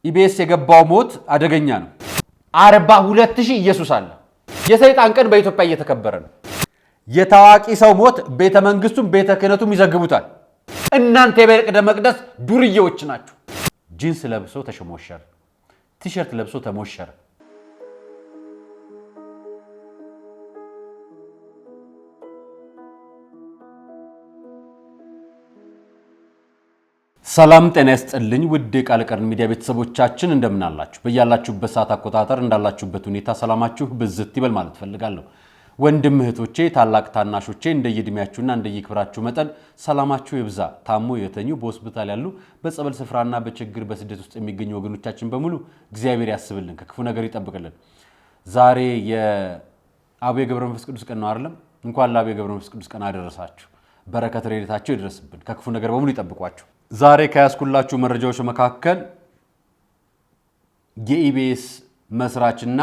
ኢቢኤስ የገባው ሞት አደገኛ ነው 42000 ኢየሱስ አለ የሰይጣን ቀን በኢትዮጵያ እየተከበረ ነው የታዋቂ ሰው ሞት ቤተ መንግስቱም ቤተ ክህነቱም ይዘግቡታል እናንተ የበቅደ መቅደስ ዱርዬዎች ናችሁ ጂንስ ለብሶ ተሸሞሸረ ቲሸርት ለብሶ ተሞሸረ ሰላም ጤና ይስጥልኝ ውድ የቃል ቀርን ሚዲያ ቤተሰቦቻችን እንደምን አላችሁ በእያላችሁበት ሰዓት አቆጣጠር እንዳላችሁበት ሁኔታ ሰላማችሁ ብዝት ይበል ማለት ፈልጋለሁ ወንድም እህቶቼ ታላቅ ታናሾቼ እንደየድሚያችሁና እንደየክብራችሁ መጠን ሰላማችሁ ይብዛ ታሞ የተኙ በሆስፒታል ያሉ በጸበል ስፍራና በችግር በስደት ውስጥ የሚገኙ ወገኖቻችን በሙሉ እግዚአብሔር ያስብልን ከክፉ ነገር ይጠብቅልን ዛሬ የአቡነ ገብረ መንፈስ ቅዱስ ቀን ነው አይደለም እንኳን ለአቡነ ገብረ መንፈስ ቅዱስ ቀን አደረሳችሁ በረከት ረድኤታቸው ይድረስብን ከክፉ ነገር በሙሉ ይጠብቋችሁ ዛሬ ከያስኩላችሁ መረጃዎች መካከል የኢቢኤስ መስራችና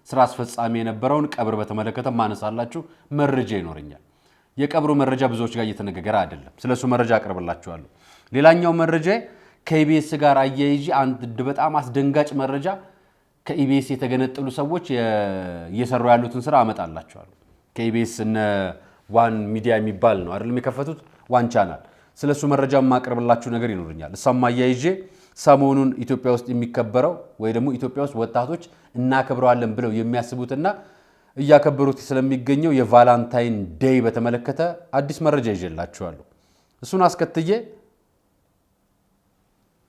ስራ አስፈጻሚ የነበረውን ቀብር በተመለከተ ማነሳላችሁ መረጃ ይኖርኛል የቀብሩ መረጃ ብዙዎች ጋር እየተነገረ አይደለም ስለሱ መረጃ አቀርብላችኋለሁ ሌላኛው መረጃ ከኢቢኤስ ጋር አያይጂ አንድ በጣም አስደንጋጭ መረጃ ከኢቢኤስ የተገነጠሉ ሰዎች እየሰሩ ያሉትን ስራ አመጣላችኋለሁ ከኢቢኤስ እነ ዋን ሚዲያ የሚባል ነው አይደለም የከፈቱት ዋን ቻናል ስለሱ መረጃ ማቀርብላችሁ ነገር ይኖርኛል እሷም አያይጄ ሰሞኑን ኢትዮጵያ ውስጥ የሚከበረው ወይ ደግሞ ኢትዮጵያ ውስጥ ወጣቶች እናከብረዋለን ብለው የሚያስቡትና እያከበሩት ስለሚገኘው የቫላንታይን ዴይ በተመለከተ አዲስ መረጃ ይዤላችኋለሁ እሱን አስከትዬ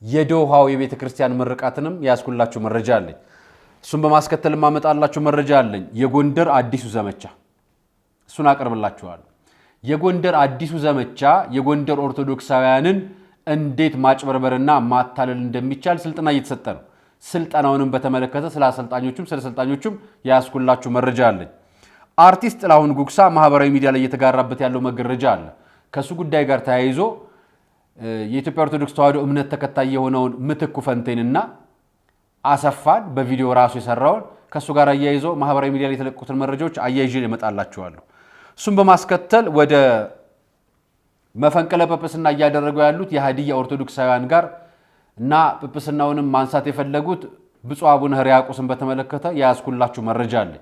የዶሃው የቤተክርስቲያን ምርቃትንም ያስኩላችሁ መረጃ አለኝ እሱን በማስከተል ማመጣላችሁ መረጃ አለኝ የጎንደር አዲሱ ዘመቻ እሱን አቀርብላችኋለሁ የጎንደር አዲሱ ዘመቻ የጎንደር ኦርቶዶክሳውያንን እንዴት ማጭበርበርና ማታለል እንደሚቻል ስልጠና እየተሰጠ ነው ስልጠናውንም በተመለከተ ስለ አሰልጣኞቹም ያስኩላችሁ መረጃ አለኝ አርቲስት ጥላሁን ጉግሳ ማህበራዊ ሚዲያ ላይ እየተጋራበት ያለው መረጃ አለ ከሱ ጉዳይ ጋር ተያይዞ የኢትዮጵያ ኦርቶዶክስ ተዋሕዶ እምነት ተከታይ የሆነውን ምትኩ ፈንቴንና አሰፋን በቪዲዮ ራሱ የሰራውን ከሱ ጋር አያይዞ ማህበራዊ ሚዲያ ላይ የተለቀቁትን መረጃዎች አያይዤ እመጣላችኋለሁ እሱን በማስከተል ወደ መፈንቅለ ጵጵስና እያደረገው ያሉት የሃዲያ ኦርቶዶክሳውያን ጋር እና ጵጵስናውንም ማንሳት የፈለጉት ብፁዕ አቡነ ሕርያቆስን በተመለከተ ያስኩላችሁ መረጃ አለኝ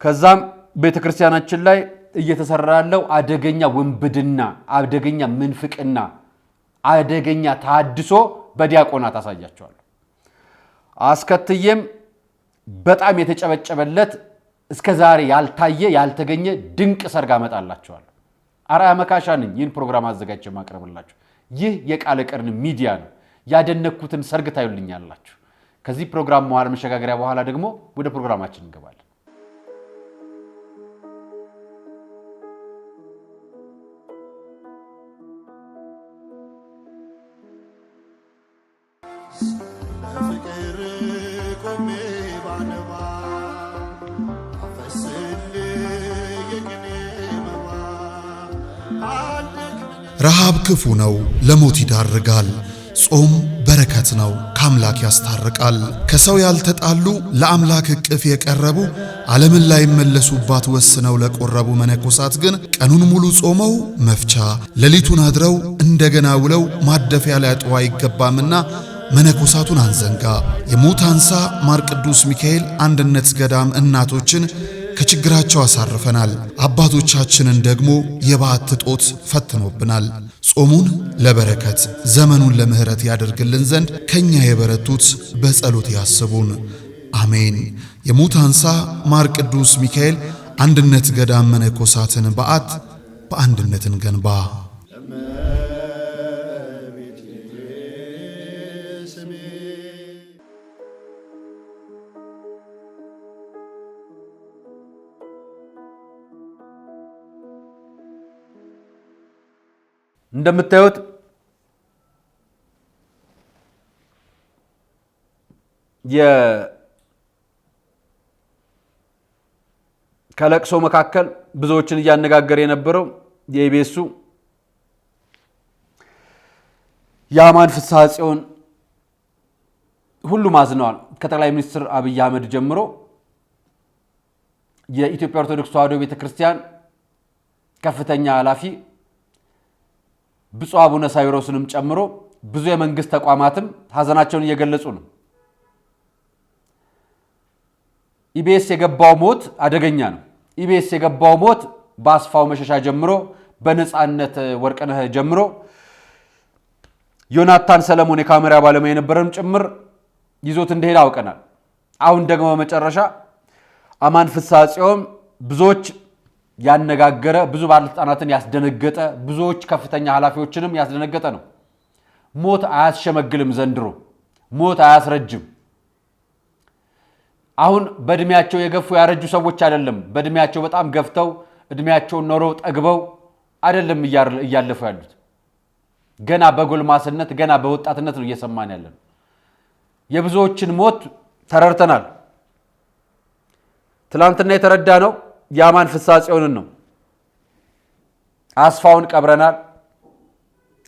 ከዛም ቤተክርስቲያናችን ላይ እየተሰራ ያለው አደገኛ ወንብድና አደገኛ ምንፍቅና አደገኛ ታድሶ በዲያቆናት አሳያቸዋለሁ አስከትዬም በጣም የተጨበጨበለት እስከዛሬ ያልታየ ያልተገኘ ድንቅ ሰርግ አመጣላችኋለሁ አራያ መካሻ ነኝ ይህን ፕሮግራም አዘጋጅቼ ማቅረብላችሁ ይህ የቃል ቀርን ሚዲያ ነው ያደነኩትን ሰርግ ታዩልኛላችሁ ከዚህ ፕሮግራም መዋል መሸጋገሪያ በኋላ ደግሞ ወደ ፕሮግራማችን እንገባለን ረሃብ ክፉ ነው ለሞት ይዳርጋል ጾም በረከት ነው ከአምላክ ያስታርቃል ከሰው ያልተጣሉ ለአምላክ እቅፍ የቀረቡ ዓለምን ላይ መለሱባት ወስነው ለቆረቡ መነኮሳት ግን ቀኑን ሙሉ ጾመው መፍቻ ሌሊቱን አድረው እንደገና ውለው ማደፊያ ላይ አጥዋ ይገባምና መነኮሳቱን አንዘንጋ የሙታንሳ ማር ቅዱስ ሚካኤል አንድነት ገዳም እናቶችን ከችግራቸው አሳርፈናል አባቶቻችንን ደግሞ የባት ጦት ፈትኖብናል ጾሙን ለበረከት ዘመኑን ለምህረት ያደርግልን ዘንድ ከኛ የበረቱት በጸሎት ያስቡን አሜን የሙታንሳ ማር ቅዱስ ሚካኤል አንድነት ገዳም መነኮሳትን በዓት በአንድነትን ገንባ እንደምታዩት ከለቅሶ መካከል ብዙዎችን እያነጋገረ የነበረው የኢቢኤሱ የአማን ፍስሐ ጽዮን ሁሉ ማዝነዋል ከጠቅላይ ሚኒስትር አብይ አህመድ ጀምሮ የኢትዮጵያ ኦርቶዶክስ ተዋሕዶ ቤተክርስቲያን ከፍተኛ ኃላፊ ብፁዕ አቡነ ሳይሮስንም ጨምሮ ብዙ የመንግስት ተቋማትም ሀዘናቸውን እየገለጹ ነው። ኢቢኤስ የገባው ሞት አደገኛ ነው። ኢቢኤስ የገባው ሞት በአስፋው መሸሻ ጀምሮ በነጻነት ወርቅነህ ጀምሮ ዮናታን ሰለሞን የካሜራ ባለሙያ የነበረም ጭምር ይዞት እንደሄደ አውቀናል። አሁን ደግሞ በመጨረሻ አማን ፍስሐ ጽዮን ብዙዎች ያነጋገረ ብዙ ባለስልጣናትን ያስደነገጠ ብዙዎች ከፍተኛ ኃላፊዎችንም ያስደነገጠ ነው። ሞት አያስሸመግልም። ዘንድሮ ሞት አያስረጅም። አሁን በእድሜያቸው የገፉ ያረጁ ሰዎች አይደለም፣ በእድሜያቸው በጣም ገፍተው እድሜያቸውን ኖረው ጠግበው አይደለም እያለፉ ያሉት። ገና በጎልማስነት ገና በወጣትነት ነው እየሰማን ያለን። የብዙዎችን ሞት ተረድተናል። ትላንትና የተረዳ ነው የአማን ፍስሐ ጽዮንን ነው። አስፋውን ቀብረናል፣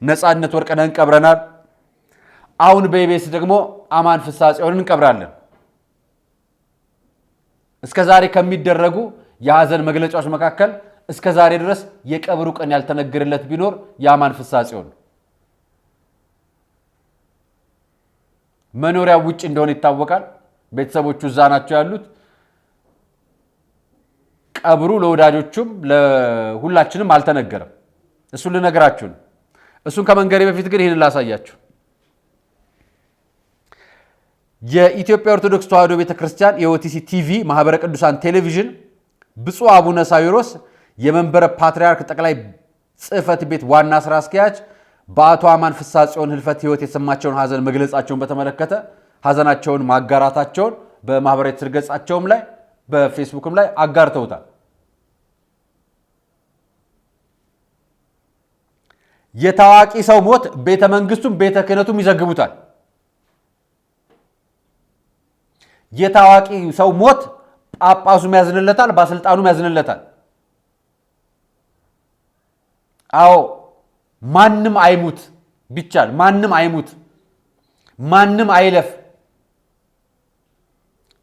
ነጻነት ወርቅነህን ቀብረናል። አሁን በኢቢኤስ ደግሞ አማን ፍስሐ ጽዮንን እንቀብራለን። እስከዛሬ ከሚደረጉ የሀዘን መግለጫዎች መካከል እስከዛሬ ድረስ የቀብሩ ቀን ያልተነገረለት ቢኖር የአማን ፍስሐ ጽዮን መኖሪያ ውጭ እንደሆነ ይታወቃል። ቤተሰቦቹ እዛ ናቸው ያሉት። ቀብሩ ለወዳጆቹም ለሁላችንም አልተነገረም። እሱን ልነግራችሁ ነው። እሱን ከመንገሬ በፊት ግን ይህንን ላሳያችሁ። የኢትዮጵያ ኦርቶዶክስ ተዋሕዶ ቤተክርስቲያን የኦቲሲ ቲቪ ማህበረ ቅዱሳን ቴሌቪዥን ብፁዕ አቡነ ሳዊሮስ የመንበረ ፓትርያርክ ጠቅላይ ጽሕፈት ቤት ዋና ስራ አስኪያጅ በአቶ አማን ፍስሐ ጽዮን ህልፈት ህይወት የተሰማቸውን ሀዘን መግለጻቸውን በተመለከተ ሀዘናቸውን ማጋራታቸውን በማህበራዊ ትስስር ገጻቸውም ላይ በፌስቡክም ላይ አጋርተውታል። የታዋቂ ሰው ሞት ቤተ መንግስቱም ቤተ ክህነቱም ይዘግቡታል። የታዋቂ ሰው ሞት ጳጳሱም ያዝንለታል፣ ባለስልጣኑም ያዝንለታል። አዎ ማንም አይሙት ቢቻል ማንም አይሙት፣ ማንም አይለፍ።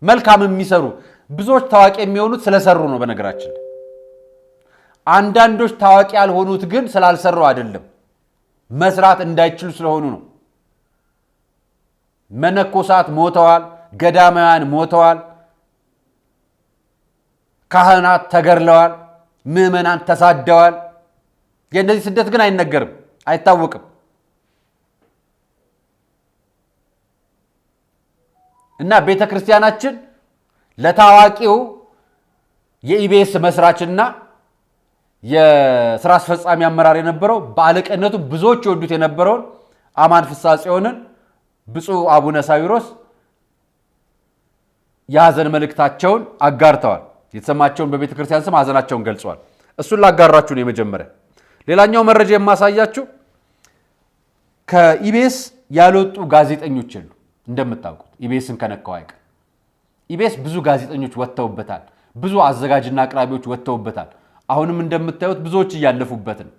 መልካም የሚሰሩ ብዙዎች ታዋቂ የሚሆኑት ስለሰሩ ነው። በነገራችን አንዳንዶች ታዋቂ ያልሆኑት ግን ስላልሰሩ አይደለም፣ መስራት እንዳይችሉ ስለሆኑ ነው። መነኮሳት ሞተዋል፣ ገዳማውያን ሞተዋል፣ ካህናት ተገድለዋል፣ ምዕመናን ተሳደዋል። የእነዚህ ስደት ግን አይነገርም፣ አይታወቅም። እና ቤተ ክርስቲያናችን ለታዋቂው የኢቢኤስ መስራችና የሥራ አስፈጻሚ አመራር የነበረው በአለቅነቱ ብዙዎች ይወዱት የነበረውን አማን ፍስሐ ጽዮንን ብፁዕ አቡነ ሳዊሮስ የሀዘን መልእክታቸውን አጋርተዋል። የተሰማቸውን በቤተ ክርስቲያን ስም ሀዘናቸውን ገልጸዋል። እሱን ላጋራችሁ ነው የመጀመሪያ። ሌላኛው መረጃ የማሳያችሁ ከኢቢኤስ ያልወጡ ጋዜጠኞች የሉ። እንደምታውቁት ኢቢኤስን ከነካው አይቀር ኢቢኤስ ብዙ ጋዜጠኞች ወጥተውበታል፣ ብዙ አዘጋጅና አቅራቢዎች ወጥተውበታል። አሁንም እንደምታዩት ብዙዎች እያለፉበት ነው።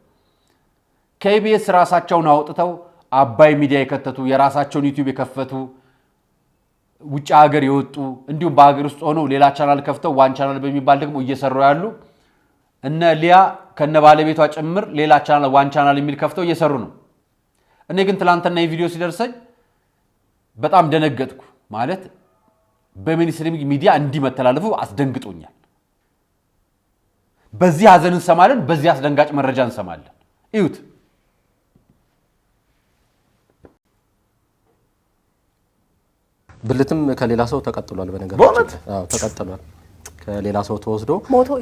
ከኢቢኤስ ራሳቸውን አውጥተው አባይ ሚዲያ የከተቱ የራሳቸውን ዩቲዩብ የከፈቱ ውጭ ሀገር የወጡ እንዲሁም በሀገር ውስጥ ሆነው ሌላ ቻናል ከፍተው ዋን ቻናል በሚባል ደግሞ እየሰሩ ያሉ እነ ሊያ ከነ ባለቤቷ ጭምር ሌላ ቻናል ዋን ቻናል የሚል ከፍተው እየሰሩ ነው። እኔ ግን ትላንትና የቪዲዮ ሲደርሰኝ በጣም ደነገጥኩ። ማለት በሜንስትሪም ሚዲያ እንዲህ መተላለፉ አስደንግጦኛል። በዚህ ሀዘን እንሰማለን፣ በዚህ አስደንጋጭ መረጃ እንሰማለን። እዩት። ብልትም ከሌላ ሰው ተቀጥሏል። በነገራችን አዎ ተቀጥሏል። ከሌላ ሰው ተወስዶ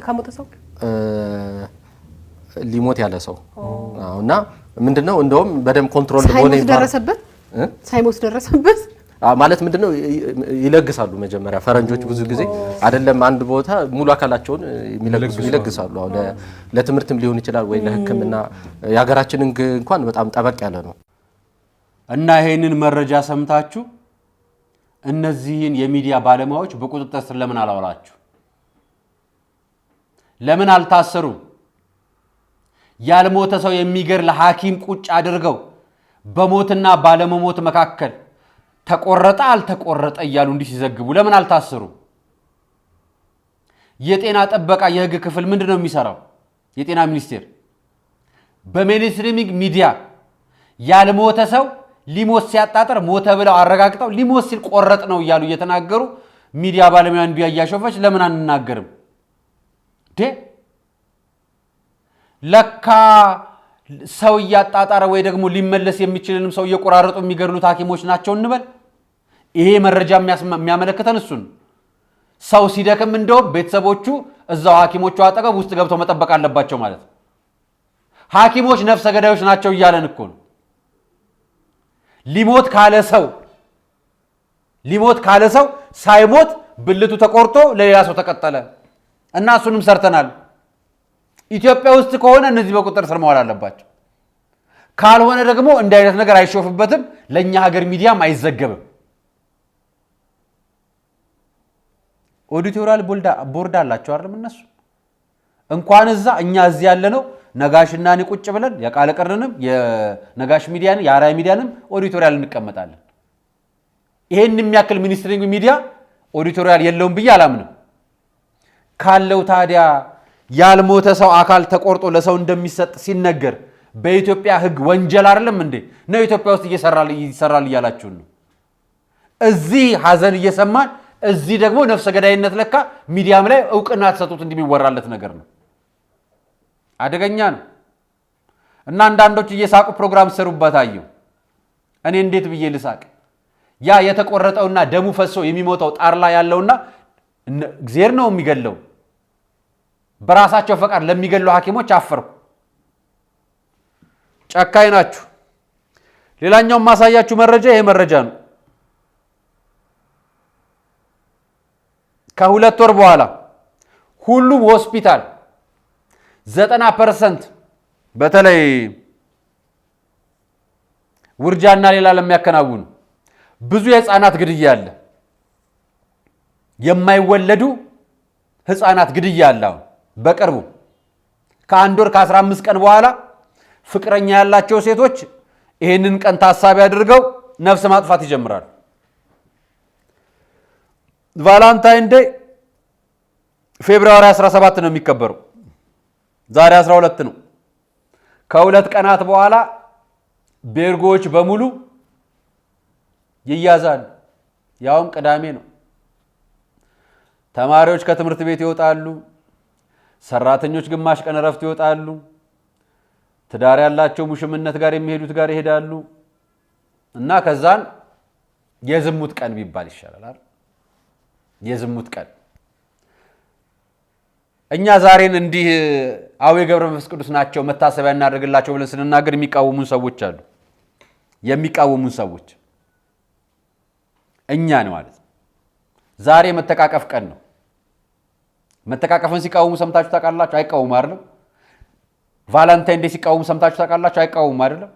ከሞተ ሰው ሊሞት ያለ ሰው እና ምንድነው እንደውም በደም ኮንትሮል ሆነ ሳይሞት ደረሰበት ማለት ምንድነው ይለግሳሉ። መጀመሪያ ፈረንጆች ብዙ ጊዜ አይደለም አንድ ቦታ ሙሉ አካላቸውን ይለግሳሉ። አዎ ለትምህርትም ሊሆን ይችላል ወይ ለሕክምና። የሀገራችንን እንኳን በጣም ጠበቅ ያለ ነው እና ይሄንን መረጃ ሰምታችሁ እነዚህን የሚዲያ ባለሙያዎች በቁጥጥር ስር ለምን አላዋላችሁ? ለምን አልታሰሩ? ያልሞተ ሰው የሚገርል ሐኪም ቁጭ አድርገው በሞትና ባለመሞት መካከል ተቆረጠ አልተቆረጠ እያሉ እንዲህ ሲዘግቡ ለምን አልታሰሩ? የጤና ጥበቃ የህግ ክፍል ምንድነው የሚሰራው? የጤና ሚኒስቴር በሜንስትሪም ሚዲያ ያልሞተ ሰው ሊሞት ሲያጣጥር ሞተ ብለው አረጋግጠው ሊሞት ሲል ቆረጥ ነው እያሉ እየተናገሩ ሚዲያ ባለሙያ እንዲያ ያያሾፈች ለምን አንናገርም? ለካ ሰው ያጣጣረ ወይ ደግሞ ሊመለስ የሚችልንም ሰው እየቆራረጡ የሚገድሉት ሐኪሞች ናቸው እንበል። ይሄ መረጃ የሚያመለክተን እሱን ሰው ሲደክም እንደውም ቤተሰቦቹ እዛው ሐኪሞቹ አጠገብ ውስጥ ገብተው መጠበቅ አለባቸው ማለት ነው። ሐኪሞች ነፍሰ ገዳዮች ናቸው እያለን እኮ ነው። ሊሞት ካለ ሰው ሳይሞት ብልቱ ተቆርጦ ለሌላ ሰው ተቀጠለ እና እሱንም ሰርተናል። ኢትዮጵያ ውስጥ ከሆነ እነዚህ በቁጥጥር ስር መዋል አለባቸው። ካልሆነ ደግሞ እንዲህ አይነት ነገር አይሾፍበትም፣ ለኛ ሀገር ሚዲያም አይዘገብም። ኦዲቶሪያል ቦርድ አላቸው አይደል? እነሱ እንኳን እኛ እዚህ ያለ ነው ነጋሽና እኔ ቁጭ ብለን የቃለ ቀርንም የነጋሽ ሚዲያን የአራይ ሚዲያንም ኦዲቶሪያል እንቀመጣለን። ይሄን የሚያክል ሚኒስትሪንግ ሚዲያ ኦዲቶሪያል የለውም ብዬ አላምንም። ካለው ታዲያ ያልሞተ ሰው አካል ተቆርጦ ለሰው እንደሚሰጥ ሲነገር በኢትዮጵያ ሕግ ወንጀል አይደለም እንዴ? ነው ኢትዮጵያ ውስጥ ይሰራል እያላችሁ ነው። እዚህ ሐዘን እየሰማን እዚህ ደግሞ ነፍሰ ገዳይነት ለካ ሚዲያም ላይ እውቅና ተሰጡት እንደሚወራለት ነገር ነው። አደገኛ ነው። እና አንዳንዶች እየሳቁ ፕሮግራም ሰሩበት አየሁ። እኔ እንዴት ብዬ ልሳቅ? ያ የተቆረጠውና ደሙ ፈሶ የሚሞተው ጣር ላይ ያለውና እግዚአብሔር ነው የሚገለው በራሳቸው ፈቃድ ለሚገሉ ሐኪሞች አፈርኩ። ጨካኝ ናችሁ። ሌላኛው ማሳያችሁ መረጃ ይሄ መረጃ ነው። ከሁለት ወር በኋላ ሁሉም ሆስፒታል 90% በተለይ ውርጃና ሌላ ለሚያከናውኑ ብዙ የህፃናት ግድያ አለ። የማይወለዱ ህፃናት ግድያ አለ። በቅርቡ ከአንድ ወር ከ15 ቀን በኋላ ፍቅረኛ ያላቸው ሴቶች ይሄንን ቀን ታሳቢ አድርገው ነፍስ ማጥፋት ይጀምራሉ። ቫላንታይን ዴይ ፌብሩዋሪ 17 ነው የሚከበረው። ዛሬ 12 ነው። ከሁለት ቀናት በኋላ ቤርጎች በሙሉ ይያዛሉ። ያውም ቅዳሜ ነው። ተማሪዎች ከትምህርት ቤት ይወጣሉ። ሰራተኞች ግማሽ ቀን ረፍት ይወጣሉ። ትዳር ያላቸው ሙሽምነት ጋር የሚሄዱት ጋር ይሄዳሉ እና ከዛን የዝሙት ቀን ቢባል ይሻላል። የዝሙት ቀን እኛ ዛሬን እንዲህ አዌ ገብረ መንፈስ ቅዱስ ናቸው መታሰቢያ እናደርግላቸው ብለን ስንናገር የሚቃወሙን ሰዎች አሉ። የሚቃወሙን ሰዎች እኛ ነው ማለት። ዛሬ መተቃቀፍ ቀን ነው። መተቃቀፍን ሲቃወሙ ሰምታችሁ ታውቃላችሁ? አይቃወሙ አይደለም። ቫላንታይን ዴይ ሲቃወሙ ሰምታችሁ ታውቃላችሁ? አይቃወሙ አይደለም።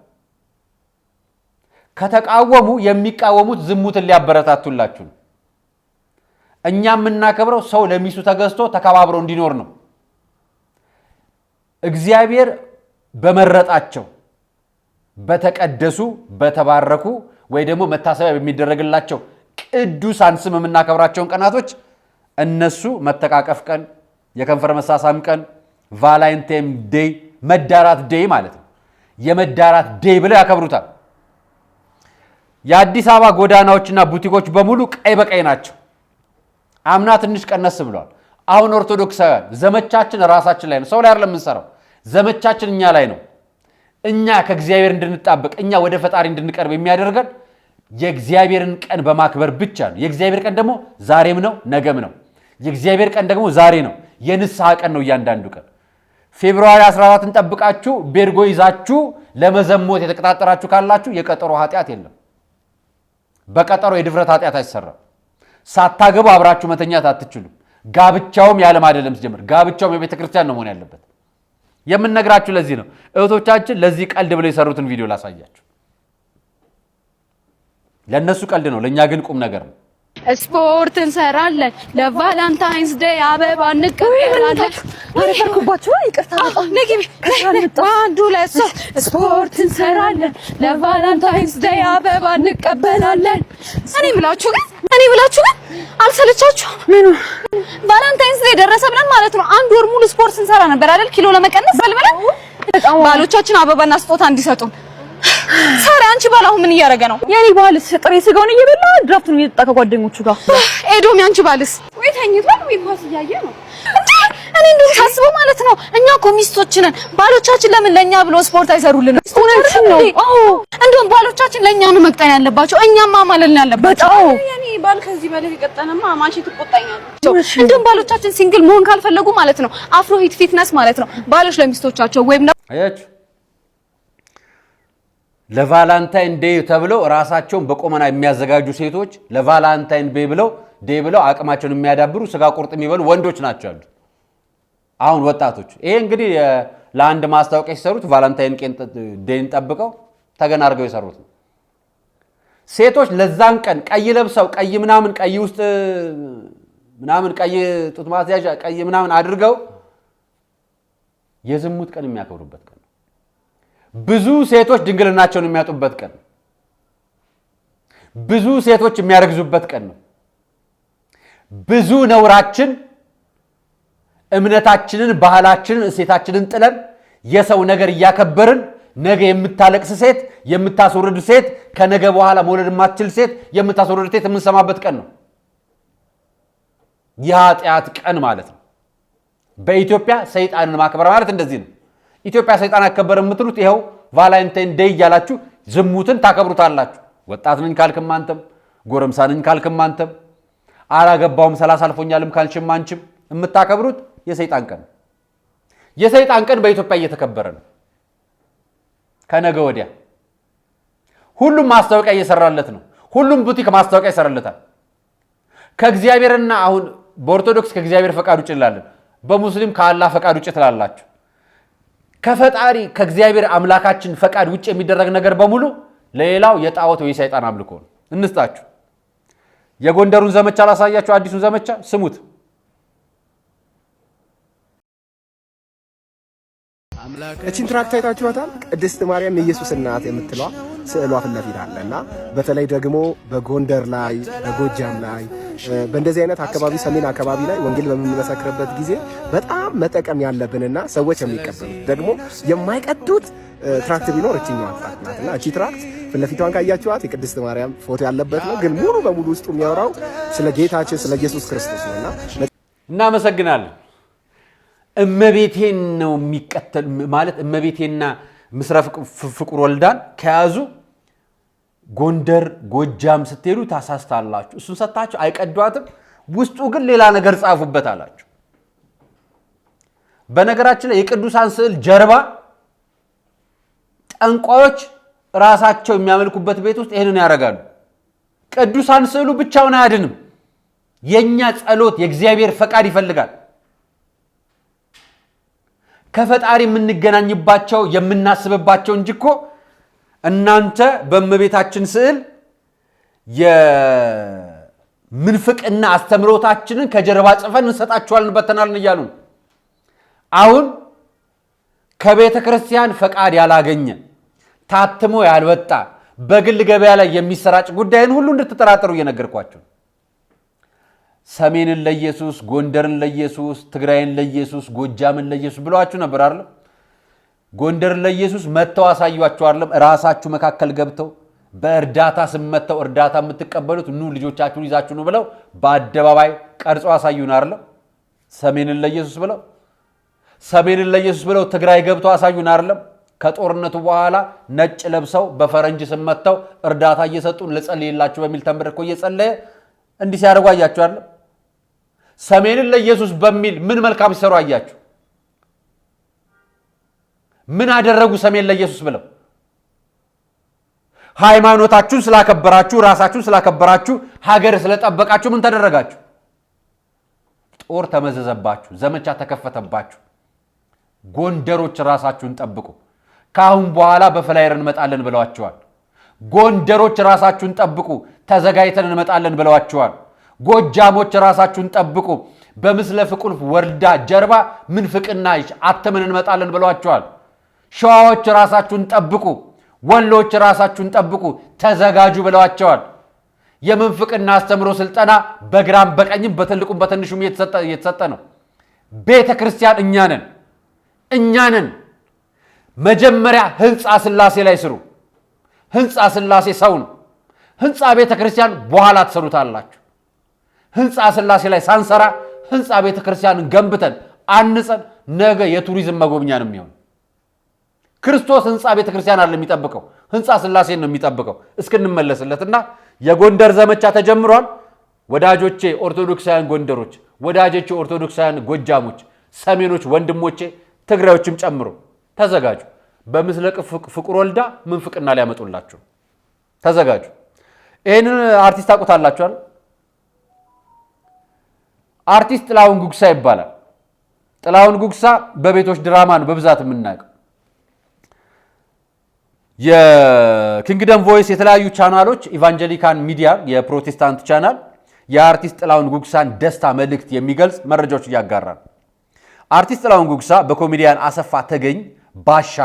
ከተቃወሙ የሚቃወሙት ዝሙትን ሊያበረታቱላችሁ ነው። እኛ የምናከብረው ሰው ለሚስቱ ተገዝቶ ተከባብሮ እንዲኖር ነው። እግዚአብሔር በመረጣቸው በተቀደሱ በተባረኩ ወይ ደግሞ መታሰቢያ በሚደረግላቸው ቅዱሳን ስም የምናከብራቸውን ቀናቶች እነሱ መተቃቀፍ ቀን፣ የከንፈር መሳሳም ቀን፣ ቫላንታይን ዴይ፣ መዳራት ዴይ ማለት ነው። የመዳራት ዴይ ብለው ያከብሩታል። የአዲስ አበባ ጎዳናዎችና ቡቲኮች በሙሉ ቀይ በቀይ ናቸው። አምና ትንሽ ቀነስ ብለዋል። አሁን ኦርቶዶክሳውያን ዘመቻችን ራሳችን ላይ ነው። ሰው ላይ አይደለም የምንሰራው። ዘመቻችን እኛ ላይ ነው። እኛ ከእግዚአብሔር እንድንጣበቅ እኛ ወደ ፈጣሪ እንድንቀርብ የሚያደርገን የእግዚአብሔርን ቀን በማክበር ብቻ ነው። የእግዚአብሔር ቀን ደግሞ ዛሬም ነው ነገም ነው። የእግዚአብሔር ቀን ደግሞ ዛሬ ነው። የንስሐ ቀን ነው እያንዳንዱ ቀን። ፌብሩዋሪ 14ን ጠብቃችሁ ቤርጎ ይዛችሁ ለመዘሞት የተቀጣጠራችሁ ካላችሁ የቀጠሮ ኃጢአት የለም። በቀጠሮ የድፍረት ኃጢአት አይሰራም። ሳታገቡ አብራችሁ መተኛት አትችሉም። ጋብቻውም ያለም አይደለም ሲጀምር። ጋብቻውም የቤተ ክርስቲያን ነው መሆን ያለበት። የምንነግራችሁ ለዚህ ነው። እህቶቻችን ለዚህ ቀልድ ብለው የሰሩትን ቪዲዮ ላሳያችሁ። ለነሱ ቀልድ ነው፣ ለኛ ግን ቁም ነገር ነው። ስፖርት እንሰራለን፣ ለቫላንታይንስ ዴይ አበባ እንቀበላለን። አረፈርኩባችሁ፣ ይቅርታ። ነግቢ አንዱ ለሶ ስፖርት እንሰራለን፣ ለቫላንታይንስ ዴይ አበባ እንቀበላለን። እኔ ብላችሁ ግን አልሰለቻችሁ? ምን ቫላንታይንስ ዴይ ደረሰ ብለን ማለት ነው አንድ ወር ሙሉ ስፖርት እንሰራ ነበር አይደል? ኪሎ ለመቀነስ በልበለን ባሎቻችን አበባና ስጦታ እንዲሰጡን ሳሪ አንቺ ባል አሁን ምን እያደረገ ነው? የኔ ባልስ ጥሬ ስጋውን እየበላ ድራፍቱን እየጠጣ ከጓደኞቹ ጋር። ኤዶም ያንቺ ባልስ ወይ ተኝቷል ወይ ኳስ እያየ ነው። እኔ እንደውም ሳስበው ማለት ነው እኛ እኮ ሚስቶች ነን። ባሎቻችን ለምን ለኛ ብሎ ስፖርት አይሰሩልንም? እውነትሽን ነው። አዎ እንደውም ባሎቻችን ለኛ ነው መቅጠን ያለባቸው። እኛማ ማለልን ያለባቸው። የኔ ባል ከዚህ በላይ ከቀጠነማ ማንቺ ትቆጣኛለች። እንደውም ባሎቻችን ሲንግል መሆን ካልፈለጉ ማለት ነው አፍሮ ሂት ፊትነስ ማለት ነው ባሎች ለሚስቶቻቸው ወይም አያችሁ ለቫላንታይን ዴይ ተብለው ራሳቸውን በቆመና የሚያዘጋጁ ሴቶች ለቫላንታይን ዴይ ብለው አቅማቸውን የሚያዳብሩ ስጋ ቁርጥ የሚበሉ ወንዶች ናቸው አሉ። አሁን ወጣቶች ይሄ እንግዲህ ለአንድ ማስታወቂያ ሲሰሩት ቫላንታይን ዴይን ጠብቀው ተገና አድርገው የሰሩት ነው። ሴቶች ለዛን ቀን ቀይ ለብሰው ቀይ ምናምን ቀይ ውስጥ ምናምን ቀይ ጡት ማስያዣ ቀይ ምናምን አድርገው የዝሙት ቀን የሚያከብሩበት ቀን ነው። ብዙ ሴቶች ድንግልናቸውን የሚያጡበት ቀን፣ ብዙ ሴቶች የሚያረግዙበት ቀን ነው። ብዙ ነውራችን እምነታችንን ባህላችንን እሴታችንን ጥለን የሰው ነገር እያከበርን ነገ የምታለቅስ ሴት የምታስወርድ ሴት ከነገ በኋላ መውለድ የማትችል ሴት የምታስወርድ ሴት የምንሰማበት ቀን ነው። የኃጢአት ቀን ማለት ነው። በኢትዮጵያ ሰይጣንን ማክበር ማለት እንደዚህ ነው። ኢትዮጵያ ሰይጣን አከበረ የምትሉት ይሄው ቫላንታይን ዴይ እያላችሁ ዝሙትን ታከብሩታላችሁ። ወጣት ነኝ ካልክም አንተም፣ ጎረምሳ ነኝ ካልክም አንተም፣ አላገባውም 30 አልፎኛልም ካልሽም አንቺም የምታከብሩት የሰይጣን ቀን። የሰይጣን ቀን በኢትዮጵያ እየተከበረ ነው። ከነገ ወዲያ ሁሉም ማስታወቂያ እየሰራለት ነው። ሁሉም ቡቲክ ማስታወቂያ ይሰራለታል። ከእግዚአብሔርና አሁን በኦርቶዶክስ ከእግዚአብሔር ፈቃድ ውጭ እንላለን፣ በሙስሊም ከአላህ ፈቃድ ውጭ ትላላችሁ። ከፈጣሪ ከእግዚአብሔር አምላካችን ፈቃድ ውጭ የሚደረግ ነገር በሙሉ ለሌላው የጣዖት ወይ ሰይጣን አምልኮ ነው። እንስጣችሁ የጎንደሩን ዘመቻ ላሳያችሁ። አዲሱን ዘመቻ ስሙት። እቺን ትራክት አይታችኋታል? ቅድስት ማርያም የኢየሱስ እናት የምትለዋ ስዕሏ ፊት ለፊት አለና በተለይ ደግሞ በጎንደር ላይ በጎጃም ላይ በእንደዚህ አይነት አካባቢ ሰሜን አካባቢ ላይ ወንጌል በምንመሰክርበት ጊዜ በጣም መጠቀም ያለብንና ሰዎች የሚቀበሉት ደግሞ የማይቀዱት ትራክት ቢኖር እቺኛዋ ትራክት ናትና እቺ ትራክት ፊት ለፊቷን ካያችኋት የቅድስት ማርያም ፎቶ ያለበት ነው። ግን ሙሉ በሙሉ ውስጡ የሚያወራው ስለ ጌታችን ስለ ኢየሱስ ክርስቶስ ነውና እናመሰግናለን። እመቤቴን ነው የሚከተል ማለት እመቤቴና ምስረ ፍቁር ወልዳን ከያዙ ጎንደር ጎጃም ስትሄዱ ታሳስታላችሁ። እሱን ሰጣችሁ አይቀዷትም። ውስጡ ግን ሌላ ነገር ጻፉበት አላችሁ። በነገራችን ላይ የቅዱሳን ስዕል ጀርባ ጠንቋዮች ራሳቸው የሚያመልኩበት ቤት ውስጥ ይሄንን ያደርጋሉ። ቅዱሳን ስዕሉ ብቻውን አያድንም። የኛ ጸሎት የእግዚአብሔር ፈቃድ ይፈልጋል። ከፈጣሪ የምንገናኝባቸው የምናስብባቸው እንጂ እኮ እናንተ በእመቤታችን ስዕል የምንፍቅና አስተምሮታችንን ከጀርባ ጽፈን እንሰጣችኋለን በተናልን እያሉ ነው። አሁን ከቤተ ክርስቲያን ፈቃድ ያላገኘ ታትሞ ያልወጣ በግል ገበያ ላይ የሚሰራጭ ጉዳይን ሁሉ እንድትጠራጠሩ እየነገርኳቸው ሰሜንን ለኢየሱስ፣ ጎንደርን ለኢየሱስ፣ ትግራይን ለኢየሱስ፣ ጎጃምን ለኢየሱስ ብለዋችሁ ነበር አይደል? ጎንደርን ለኢየሱስ መተው አሳዩአችሁ አይደል? ራሳችሁ መካከል ገብተው በእርዳታ ስመተው እርዳታ የምትቀበሉት ኑ ልጆቻችሁን ይዛችሁ ነው ብለው በአደባባይ ቀርጸው አሳዩን አይደል? ሰሜንን ለኢየሱስ ብለው ትግራይ ገብተው አሳዩን አይደል? ከጦርነቱ በኋላ ነጭ ለብሰው በፈረንጅ ስመተው እርዳታ እየሰጡ ለጸልይላችሁ በሚል ተንበርኮ እየጸለየ እንዲህ ሲያደርጉ አያችሁ አይደል? ሰሜንን ለኢየሱስ በሚል ምን መልካም ሲሰሩ አያችሁ? ምን አደረጉ? ሰሜን ለኢየሱስ ብለው ሃይማኖታችሁን ስላከበራችሁ፣ ራሳችሁን ስላከበራችሁ፣ ሀገር ስለጠበቃችሁ ምን ተደረጋችሁ? ጦር ተመዘዘባችሁ፣ ዘመቻ ተከፈተባችሁ። ጎንደሮች ራሳችሁን ጠብቁ፣ ካሁን በኋላ በፍላየር እንመጣለን ብለዋቸዋል። ጎንደሮች ራሳችሁን ጠብቁ፣ ተዘጋጅተን እንመጣለን ብለዋቸዋል። ጎጃሞች ራሳችሁን ጠብቁ፣ በምስለ ፍቁር ወልዳ ጀርባ ምንፍቅና አተምን እንመጣለን ብለዋቸዋል። ሸዋዎች ራሳችሁን ጠብቁ፣ ወሎች ራሳችሁን ጠብቁ፣ ተዘጋጁ ብለዋቸዋል። የምንፍቅና አስተምሮ ስልጠና በግራም በቀኝም በትልቁም በትንሹም እየተሰጠ ነው። ቤተ ክርስቲያን እኛ ነን። መጀመሪያ ህንፃ ሥላሴ ላይ ስሩ። ህንፃ ሥላሴ ሰው ነው። ህንፃ ቤተ ክርስቲያን በኋላ ትሰሩታላችሁ። ህንፃ ሥላሴ ላይ ሳንሰራ ህንፃ ቤተ ክርስቲያንን ገንብተን አንጸን ነገ የቱሪዝም መጎብኛ ነው የሚሆን። ክርስቶስ ህንፃ ቤተ ክርስቲያን አይደለም የሚጠብቀው፣ ህንፃ ሥላሴን ነው የሚጠብቀው። እስክንመለስለትና የጎንደር ዘመቻ ተጀምሯል። ወዳጆቼ ኦርቶዶክሳውያን ጎንደሮች፣ ወዳጆቼ ኦርቶዶክሳውያን ጎጃሞች፣ ሰሜኖች፣ ወንድሞቼ ትግራዮችም ጨምሮ ተዘጋጁ። በምስለቅ ፍቁር ወልዳ ምንፍቅና ሊያመጡላችሁ ተዘጋጁ። ይህንን አርቲስት ታውቁታላችኋል። አርቲስት ጥላሁን ጉግሳ ይባላል። ጥላሁን ጉግሳ በቤቶች ድራማ ነው በብዛት የምናውቀው። የኪንግደም ቮይስ የተለያዩ ቻናሎች፣ ኢቫንጀሊካን ሚዲያ የፕሮቴስታንት ቻናል የአርቲስት ጥላሁን ጉግሳን ደስታ መልእክት የሚገልጽ መረጃዎች እያጋራል። አርቲስት ጥላሁን ጉግሳ በኮሜዲያን አሰፋ ተገኝ ባሻ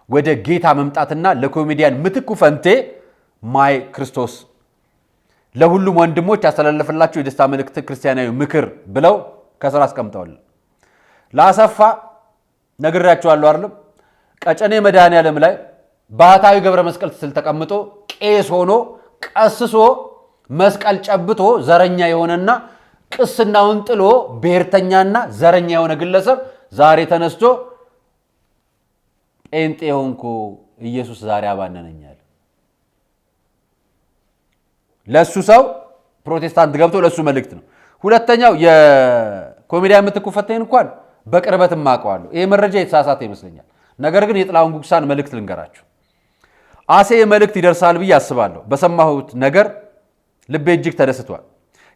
ወደ ጌታ መምጣትና ለኮሜዲያን ምትኩ ፈንቴ ማይ ክርስቶስ ለሁሉም ወንድሞች ያስተላለፈላቸው የደስታ መልእክት ክርስቲያናዊ ምክር ብለው ከስራ አስቀምጠዋል። ለአሰፋ ነግሬያቸዋለሁ አይደለም? ቀጨኔ መድኃኔዓለም ላይ ባህታዊ ገብረ መስቀል ስል ተቀምጦ ቄስ ሆኖ ቀስሶ መስቀል ጨብጦ ዘረኛ የሆነና ቅስናውን ጥሎ ብሔርተኛና ዘረኛ የሆነ ግለሰብ ዛሬ ተነስቶ ጴንጤ ሆንኩ ኢየሱስ ዛሬ አባነነኛል። ለሱ ሰው ፕሮቴስታንት ገብቶ ለሱ መልእክት ነው። ሁለተኛው የኮሜዲያን ምትኩ ፈንቴን እንኳን በቅርበትም አውቀዋለሁ። ይሄ መረጃ የተሳሳተ ይመስለኛል። ነገር ግን የጥላሁን ጉግሳን መልእክት ልንገራችሁ። አሴ መልእክት ይደርሳል ብዬ አስባለሁ። በሰማሁት ነገር ልቤ እጅግ ተደስቷል።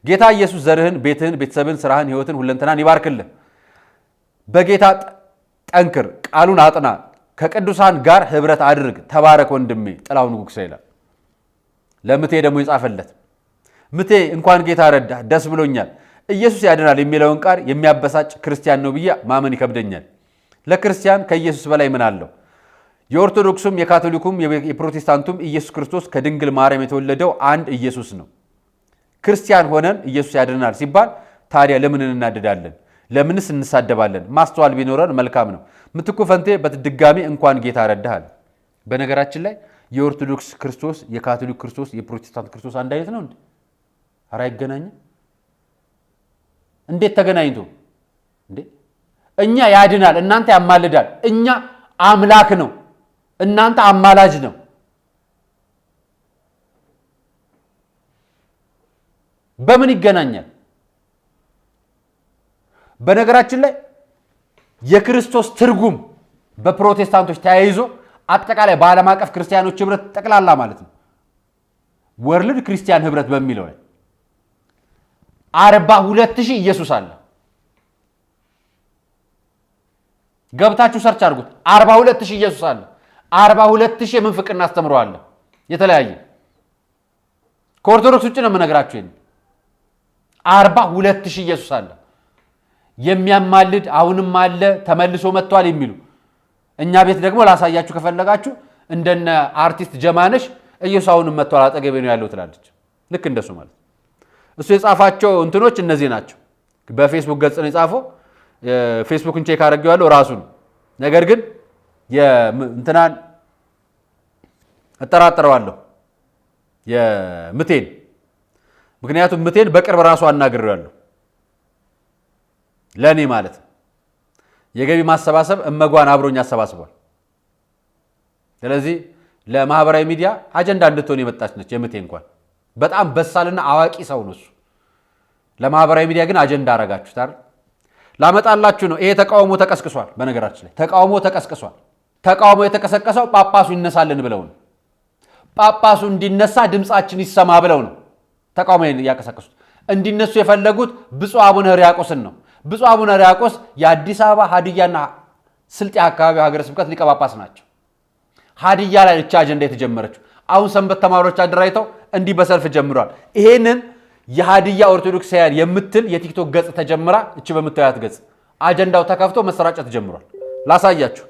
ጌታ ኢየሱስ ዘርህን፣ ቤትህን፣ ቤተሰብን፣ ስራህን፣ ህይወትን፣ ሁለንተናን ይባርክልህ። በጌታ ጠንክር፣ ቃሉን አጥና፣ ከቅዱሳን ጋር ህብረት አድርግ። ተባረክ ወንድሜ ጥላሁን ጉግሳ ይላል። ለምቴ ደግሞ ይጻፈለት። ምቴ እንኳን ጌታ ረዳ፣ ደስ ብሎኛል። ኢየሱስ ያድናል የሚለውን ቃል የሚያበሳጭ ክርስቲያን ነው ብዬ ማመን ይከብደኛል። ለክርስቲያን ከኢየሱስ በላይ ምን አለው? የኦርቶዶክሱም የካቶሊኩም የፕሮቴስታንቱም ኢየሱስ ክርስቶስ ከድንግል ማርያም የተወለደው አንድ ኢየሱስ ነው። ክርስቲያን ሆነን ኢየሱስ ያድናል ሲባል ታዲያ ለምን እናደዳለን? ለምንስ እንሳደባለን? ማስተዋል ቢኖረን መልካም ነው። ምትኩ ፈንቴ በድጋሚ እንኳን ጌታ ረዳሃል። በነገራችን ላይ የኦርቶዶክስ ክርስቶስ፣ የካቶሊክ ክርስቶስ፣ የፕሮቴስታንት ክርስቶስ አንድ አይነት ነው እንዴ? ኧረ አይገናኝም። እንዴት ተገናኝቶ እንዴ? እኛ ያድናል፣ እናንተ ያማልዳል። እኛ አምላክ ነው፣ እናንተ አማላጅ ነው። በምን ይገናኛል? በነገራችን ላይ የክርስቶስ ትርጉም በፕሮቴስታንቶች ተያይዞ አጠቃላይ በዓለም አቀፍ ክርስቲያኖች ህብረት ጠቅላላ ማለት ነው ወርልድ ክርስቲያን ህብረት በሚለው ላይ 42,000 ኢየሱስ አለ። ገብታችሁ ሰርች አድርጉት። 42,000 ኢየሱስ አለ። 42,000 የምንፍቅና አስተምረዋል። የተለያየ ከኦርቶዶክስ ውጭ ነው የምነግራችሁ። 42,000 ኢየሱስ አለ። የሚያማልድ አሁንም አለ፣ ተመልሶ መጥቷል የሚሉ እኛ ቤት ደግሞ ላሳያችሁ ከፈለጋችሁ እንደነ አርቲስት ጀማነሽ ኢየሱስ አሁንም መጥቷል አጠገቤ ነው ያለው ትላለች። ልክ እንደሱ ማለት እሱ የጻፋቸው እንትኖች እነዚህ ናቸው። በፌስቡክ ገጽ ነው የጻፈው። ፌስቡክን ቼክ አድርጌዋለሁ ራሱ ነው። ነገር ግን የእንትናን እጠራጠረዋለሁ የምቴን፣ ምክንያቱም ምቴን በቅርብ ራሱ አናግሬዋለሁ። ለኔ ማለት የገቢ ማሰባሰብ እመጓን አብሮኝ አሰባስቧል። ስለዚህ ለማህበራዊ ሚዲያ አጀንዳ እንድትሆን የመጣች ነች የምቴ። እንኳን በጣም በሳልና አዋቂ ሰው ነው እሱ። ለማህበራዊ ሚዲያ ግን አጀንዳ አረጋችሁት አይደል? ላመጣላችሁ ነው። ይሄ ተቃውሞ ተቀስቅሷል። በነገራችን ላይ ተቃውሞ ተቀስቅሷል። ተቃውሞ የተቀሰቀሰው ጳጳሱ ይነሳልን ብለው ነው። ጳጳሱ እንዲነሳ ድምጻችን ይሰማ ብለው ነው ተቃውሞ ያቀሰቀሱት። እንዲነሱ የፈለጉት ብፁዕ አቡነ ሕርያቆስን ነው። ብፁዕ አቡነ ሕርያቆስ የአዲስ አበባ ሀዲያና ስልጤ አካባቢ ሀገረ ስብከት ሊቀ ጳጳስ ናቸው። ሀዲያ ላይ እቻ አጀንዳ የተጀመረችው አሁን ሰንበት ተማሪዎች አደራጅተው እንዲህ በሰልፍ ጀምረዋል። ይሄንን የሀዲያ ኦርቶዶክሳውያን የምትል የቲክቶክ ገጽ ተጀምራ እቺ በምታዩት ገጽ አጀንዳው ተከፍቶ መሰራጨት ጀምሯል። ላሳያችሁ።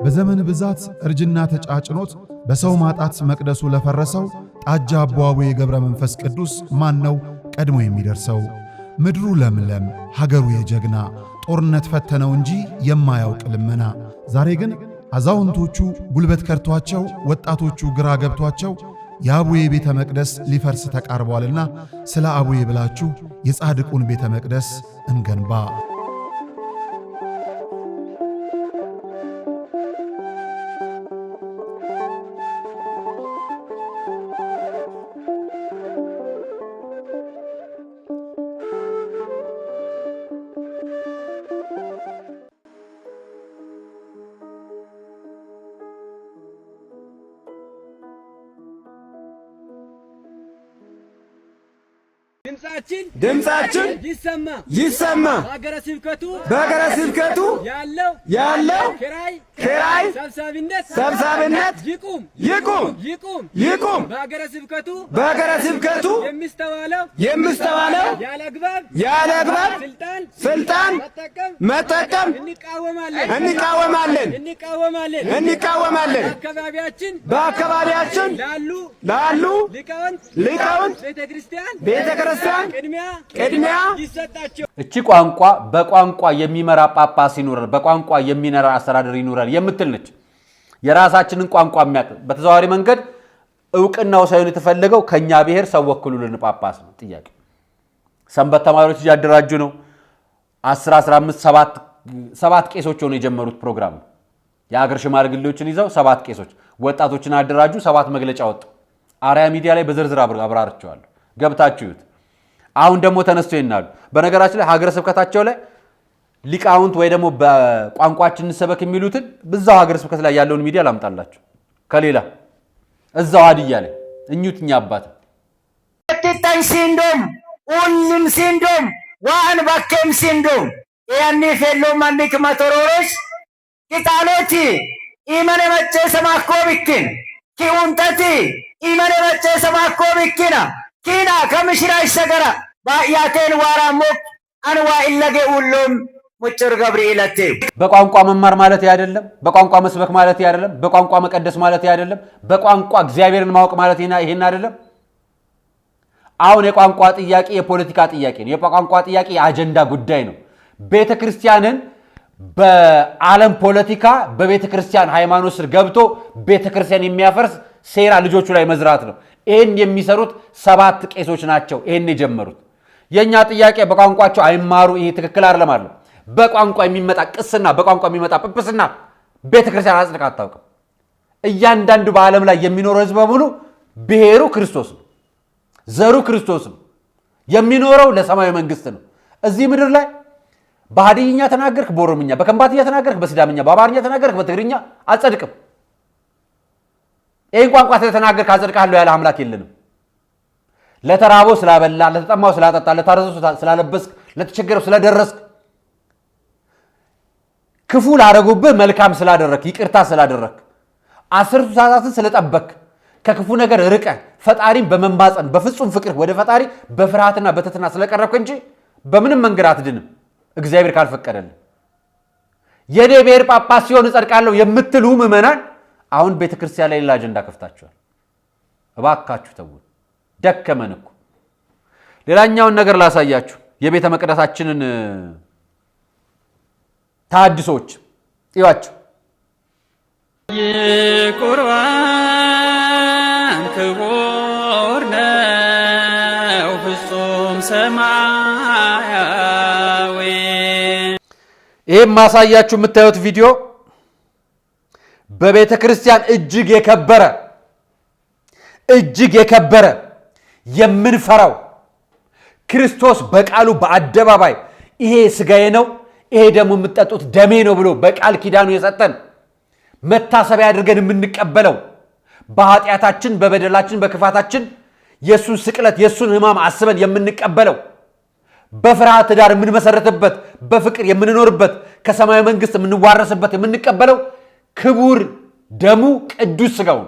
በዘመን ብዛት እርጅና ተጫጭኖት በሰው ማጣት መቅደሱ ለፈረሰው ጣጃ አቦ የገብረ መንፈስ ቅዱስ ማን ነው ቀድሞ የሚደርሰው? ምድሩ ለምለም ሀገሩ የጀግና ጦርነት ፈተነው እንጂ የማያውቅ ልመና። ዛሬ ግን አዛውንቶቹ ጉልበት ከርቷቸው ወጣቶቹ ግራ ገብቷቸው የአቡዬ ቤተ መቅደስ ሊፈርስ ተቃርቧልና ስለ አቡዬ ብላችሁ የጻድቁን ቤተ መቅደስ እንገንባ። ድምጻችን ይሰማ በአገረ ስብከቱ ያለው ኪራይ ሰብሳቢነት ይቁም። በአገረ ስብከቱ የሚስተዋለው ያለ አግባብ ስልጣን መጠቀም እንቃወማለን። በአካባቢያችን ላሉ ሊቃውንት ቤተክርስቲያን ቅድሚያ ይሰጣቸው። እቺ ቋንቋ በቋንቋ የሚመራ ጳጳስ ይኖራል፣ በቋንቋ የሚነራ አስተዳደር ይኖራል የምትል ነች። የራሳችንን ቋንቋ የሚያውቅ በተዘዋዋሪ መንገድ እውቅናው ሳይሆን የተፈለገው ከኛ ብሔር ሰው ወክሉልን ጳጳስ ነው። ጥያቄ ሰንበት ተማሪዎች እያደራጁ ነው። 15 7 ቄሶች ሆነው የጀመሩት ፕሮግራም ነው። የአገር ሽማግሌዎችን ይዘው 7 ቄሶች ወጣቶችን አደራጁ። 7 መግለጫ ወጡ። አርያ ሚዲያ ላይ በዝርዝር አብራርቸዋለሁ፣ ገብታችሁት። አሁን ደግሞ ተነስተው ይናሉ። በነገራችን ላይ ሀገረ ስብከታቸው ላይ ሊቃውንት ወይ ደግሞ በቋንቋችን እንሰበክ የሚሉትን በዛው ሀገረ ስብከት ላይ ያለውን ሚዲያ ላምጣላችሁ። ከሌላ እዛው ሀዲያ ላይ እኙትኛ አባት ተጣን ሲንዶም ሁሉም ሲንዶም ዋን ባከም ሲንዶም ያኒ ፌሎ ማንክ ማተሮሮስ ቂጣሎቲ ኢማነ መጨ ሰማኮብክን ኪውንተቲ ኢማነ መጨ ሰማኮብክና ኪና ከምሽራ ይሰገራ ባያቴን ዋራሞክ አንዋ ኢለገ ሁሉም ሙጭር ገብርኤልቴ በቋንቋ መማር ማለት አይደለም። በቋንቋ መስበክ ማለት አይደለም። በቋንቋ መቀደስ ማለት አይደለም። በቋንቋ እግዚአብሔርን ማወቅ ማለት ይሄን አይደለም። አሁን የቋንቋ ጥያቄ የፖለቲካ ጥያቄ ነው። የቋንቋ ጥያቄ የአጀንዳ ጉዳይ ነው። ቤተክርስቲያንን በዓለም ፖለቲካ በቤተክርስቲያን ሃይማኖት ስር ገብቶ ቤተክርስቲያን የሚያፈርስ ሴራ ልጆቹ ላይ መዝራት ነው። ይሄን የሚሰሩት 7 ቄሶች ናቸው። ይሄን የጀመሩት የኛ ጥያቄ በቋንቋቸው አይማሩ። ይሄ ትክክል አይደለም አለ። በቋንቋ የሚመጣ ቅስና፣ በቋንቋ የሚመጣ ጵጵስና ቤተክርስቲያን አጽድቃ አታውቅም። እያንዳንዱ በዓለም ላይ የሚኖረው ህዝብ በሙሉ ብሔሩ ክርስቶስ ነው፣ ዘሩ ክርስቶስ ነው። የሚኖረው ለሰማያዊ መንግስት ነው። እዚህ ምድር ላይ በሃዲይኛ ተናገርክ፣ በኦሮምኛ፣ በከምባትኛ ተናገርክ፣ በሲዳምኛ፣ በአማርኛ ተናገርክ፣ በትግርኛ አጸድቅም። ይህን ቋንቋ ስለተናገርክ አጸድቃለሁ ያለ አምላክ የለንም። ለተራበው ስላበላ፣ ለተጠማው ስላጠጣ፣ ለታረዘው ስላለበስክ፣ ለተቸገረው ስለደረስክ፣ ክፉ ላደረጉብህ መልካም ስላደረክ፣ ይቅርታ ስላደረክ፣ 10 ሰዓታትን ስለጠበክ፣ ከክፉ ነገር ርቀ ፈጣሪን በመማፀን በፍጹም ፍቅር ወደ ፈጣሪ በፍርሃትና በትህትና ስለቀረብክ እንጂ በምንም መንገድ አትድንም እግዚአብሔር ካልፈቀደልን። የኔ ብሔር ጳጳስ ሲሆን እጸድቃለሁ የምትሉ ምዕመናን አሁን ቤተክርስቲያን ላይ ሌላ አጀንዳ ከፍታችኋል። እባካችሁ ተው፣ ደከመን እኮ። ሌላኛውን ነገር ላሳያችሁ። የቤተ መቅደሳችንን ታድሶች ይዋችሁ። የቁርባን ክቡር ነው ፍጹም ሰማያዊ። ይሄም ማሳያችሁ የምታዩት ቪዲዮ በቤተ ክርስቲያን እጅግ የከበረ የምንፈራው ክርስቶስ በቃሉ በአደባባይ ይሄ ስጋዬ ነው፣ ይሄ ደግሞ የምትጠጡት ደሜ ነው ብሎ በቃል ኪዳኑ የሰጠን መታሰቢያ አድርገን የምንቀበለው በኃጢአታችን፣ በበደላችን፣ በክፋታችን የሱን ስቅለት የሱን ሕማም አስበን የምንቀበለው በፍርሃት ዳር የምንመሰረትበት በፍቅር የምንኖርበት ከሰማያዊ መንግስት የምንዋረስበት የምንቀበለው ክቡር ደሙ ቅዱስ ስጋው።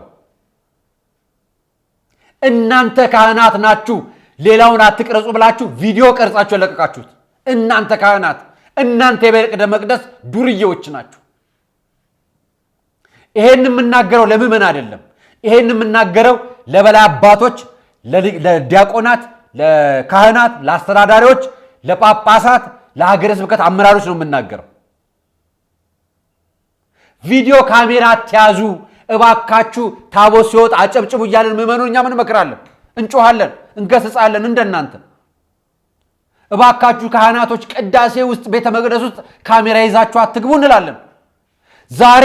እናንተ ካህናት ናችሁ ሌላውን አትቅረጹ ብላችሁ ቪዲዮ ቀርጻችሁ ለቀቃችሁት። እናንተ ካህናት፣ እናንተ የቤተ መቅደስ ዱርዬዎች ናችሁ። ይሄን የምናገረው ለምእመን አይደለም። ይሄን የምናገረው ለበላይ አባቶች፣ ለዲያቆናት፣ ለካህናት፣ ለአስተዳዳሪዎች፣ ለጳጳሳት፣ ለሀገረ ስብከት አመራሮች ነው የምናገረው። ቪዲዮ ካሜራ አትያዙ እባካችሁ። ታቦት ሲወጣ አጨብጭቡ እያለን ምዕመኑን እኛ ምን መከራለን? እንጮሃለን፣ እንገስጻለን እንደናንተ። እባካችሁ ካህናቶች ቅዳሴ ውስጥ ቤተ መቅደስ ውስጥ ካሜራ ይዛችሁ አትግቡ እንላለን። ዛሬ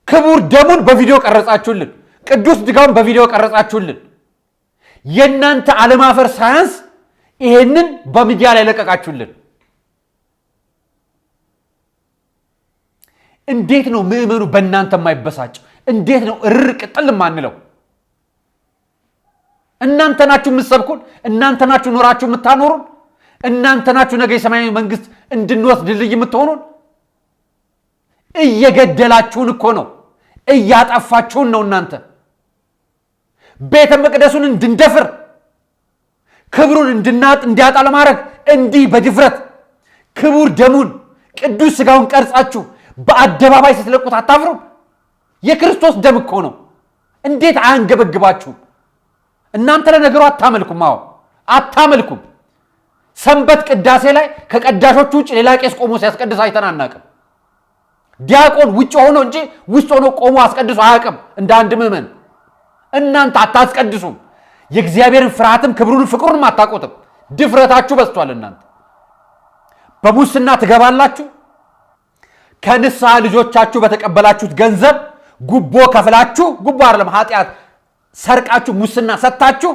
ክቡር ደሙን በቪዲዮ ቀረጻችሁልን፣ ቅዱስ ሥጋውን በቪዲዮ ቀረጻችሁልን። የእናንተ አለማፈር ሳያንስ ይሄንን በሚዲያ ላይ ለቀቃችሁልን። እንዴት ነው ምዕመኑ በእናንተ የማይበሳጭ? እንዴት ነው እርር ቅጥል ማንለው? እናንተ ናችሁ የምትሰብኩን፣ እናንተ ናችሁ ኖራችሁ የምታኖሩን፣ እናንተ ናችሁ ነገ የሰማያዊ መንግስት እንድንወስድ ድልድይ የምትሆኑን። እየገደላችሁን እኮ ነው፣ እያጠፋችሁን ነው። እናንተ ቤተ መቅደሱን እንድንደፍር ክብሩን እንዲያጣ ለማድረግ እንዲህ በድፍረት ክቡር ደሙን ቅዱስ ሥጋውን ቀርጻችሁ በአደባባይ ስትለቁት አታፍሩም? የክርስቶስ ደም እኮ ነው። እንዴት አያንገበግባችሁም? እናንተ ለነገሩ አታመልኩም። አዎ አታመልኩም። ሰንበት ቅዳሴ ላይ ከቀዳሾቹ ውጭ ሌላ ቄስ ቆሞ ሲያስቀድስ አይተን አናውቅም። ዲያቆን ውጭ ሆኖ እንጂ ውስጥ ሆኖ ቆሞ አስቀድሶ አያውቅም እንደ አንድ ምዕመን። እናንተ አታስቀድሱም። የእግዚአብሔርን ፍርሃትም ክብሩን ፍቅሩንም አታውቁትም። ድፍረታችሁ በዝቷል። እናንተ በሙስና ትገባላችሁ። ከንስሐ ልጆቻችሁ በተቀበላችሁት ገንዘብ ጉቦ ከፍላችሁ፣ ጉቦ አይደለም ኃጢአት ሰርቃችሁ፣ ሙስና ሰጥታችሁ